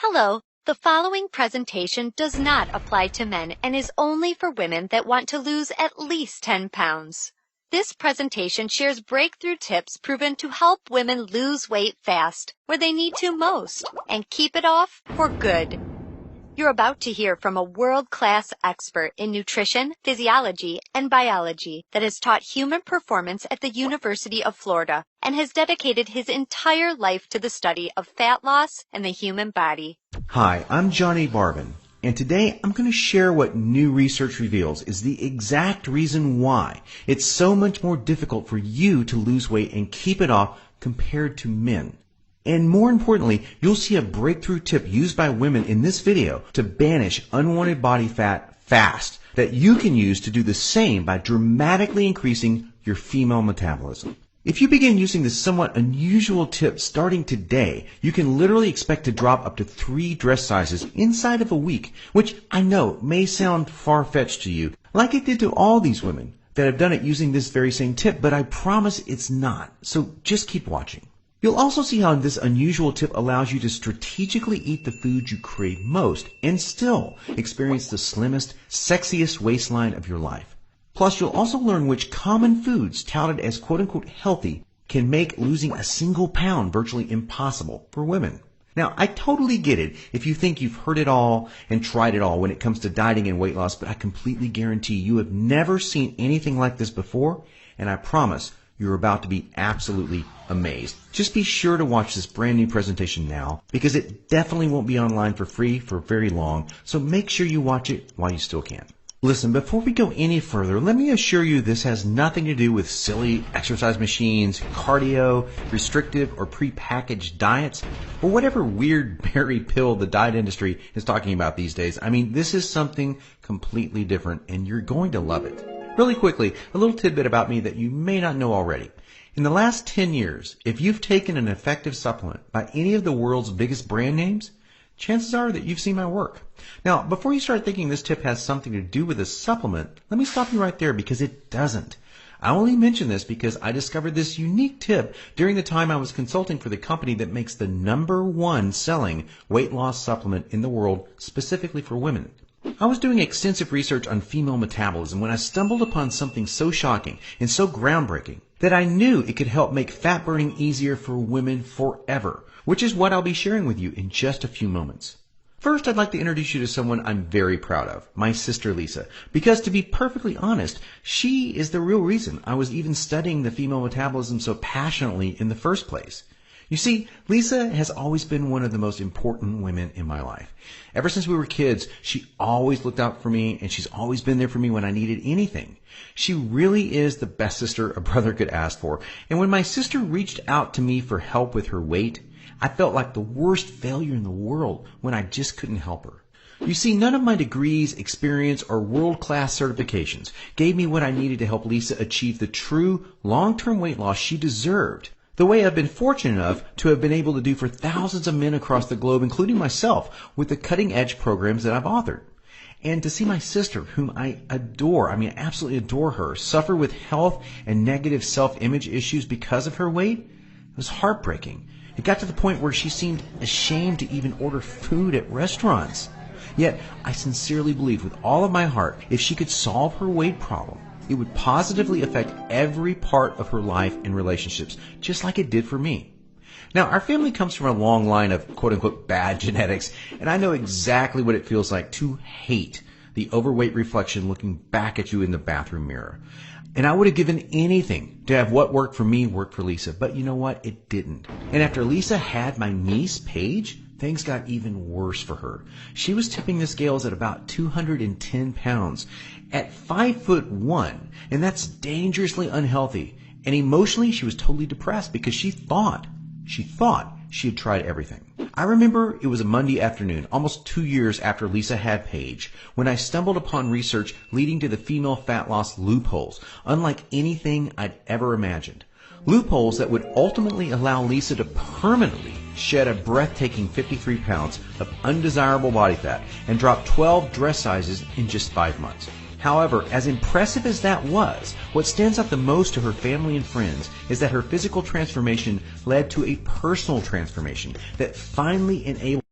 Hello, the following presentation does not apply to men and is only for women that want to lose at least 10 pounds. This presentation shares breakthrough tips proven to help women lose weight fast, where they need to most, and keep it off for good. You're about to hear from a world-class expert in nutrition, physiology, and biology that has taught human performance at the University of Florida and has dedicated his entire life to the study of fat loss and the human body. Hi, I'm Johnny Barbin, and today I'm going to share what new research reveals is the exact reason why it's so much more difficult for you to lose weight and keep it off compared to men. And more importantly, you'll see a breakthrough tip used by women in this video to banish unwanted body fat fast that you can use to do the same by dramatically increasing your female metabolism. If you begin using this somewhat unusual tip starting today, you can literally expect to drop up to 3 dress sizes inside of a week, which I know may sound far-fetched to you, like it did to all these women that have done it using this very same tip, but I promise it's not. So just keep watching. You'll also see how this unusual tip allows you to strategically eat the foods you crave most and still experience the slimmest, sexiest waistline of your life. Plus, you'll also learn which common foods touted as quote-unquote healthy can make losing a single pound virtually impossible for women. Now, I totally get it if you think you've heard it all and tried it all when it comes to dieting and weight loss, but I completely guarantee you have never seen anything like this before, and I promise you're about to be absolutely amazed. Just be sure to watch this brand new presentation now because it definitely won't be online for free for very long, so make sure you watch it while you still can. Listen, before we go any further, let me assure you this has nothing to do with silly exercise machines, cardio, restrictive or prepackaged diets, or whatever weird berry pill the diet industry is talking about these days. I mean, this is something completely different and you're going to love it. Really quickly, a little tidbit about me that you may not know already. In the last 10 years, if you've taken an effective supplement by any of the world's biggest brand names, chances are that you've seen my work. Now, before you start thinking this tip has something to do with a supplement, let me stop you right there because it doesn't. I only mention this because I discovered this unique tip during the time I was consulting for the company that makes the #1 selling weight loss supplement in the world specifically for women. I was doing extensive research on female metabolism when I stumbled upon something so shocking and so groundbreaking that I knew it could help make fat burning easier for women forever, which is what I'll be sharing with you in just a few moments. First, I'd like to introduce you to someone I'm very proud of, my sister Lisa, because to be perfectly honest, she is the real reason I was even studying the female metabolism so passionately in the first place. You see, Lisa has always been one of the most important women in my life. Ever since we were kids, she always looked out for me, and she's always been there for me when I needed anything. She really is the best sister a brother could ask for, and when my sister reached out to me for help with her weight, I felt like the worst failure in the world when I just couldn't help her. You see, none of my degrees, experience, or world-class certifications gave me what I needed to help Lisa achieve the true long-term weight loss she deserved, the way I've been fortunate enough to have been able to do for thousands of men across the globe, including myself, with the cutting-edge programs that I've authored. And to see my sister, whom I adore, I absolutely adore her, suffer with health and negative self-image issues because of her weight, it was heartbreaking. It got to the point where she seemed ashamed to even order food at restaurants. Yet, I sincerely believe with all of my heart, if she could solve her weight problem, it would positively affect every part of her life and relationships, just like it did for me. Now, our family comes from a long line of quote-unquote bad genetics, and I know exactly what it feels like to hate the overweight reflection looking back at you in the bathroom mirror. And I would have given anything to have what worked for me work for Lisa, but you know what? It didn't. And after Lisa had my niece, Paige, things got even worse for her. She was tipping the scales at about 210 pounds at 5'1", and that's dangerously unhealthy. And emotionally, she was totally depressed because she thought she had tried everything. I remember it was a Monday afternoon, almost 2 years after Lisa had Paige, when I stumbled upon research leading to the female fat loss loopholes, unlike anything I'd ever imagined. Loopholes that would ultimately allow Lisa to permanently shed a breathtaking 53 pounds of undesirable body fat and drop 12 dress sizes in just 5 months. However, as impressive as that was, what stands out the most to her family and friends is that her physical transformation led to a personal transformation that finally enabled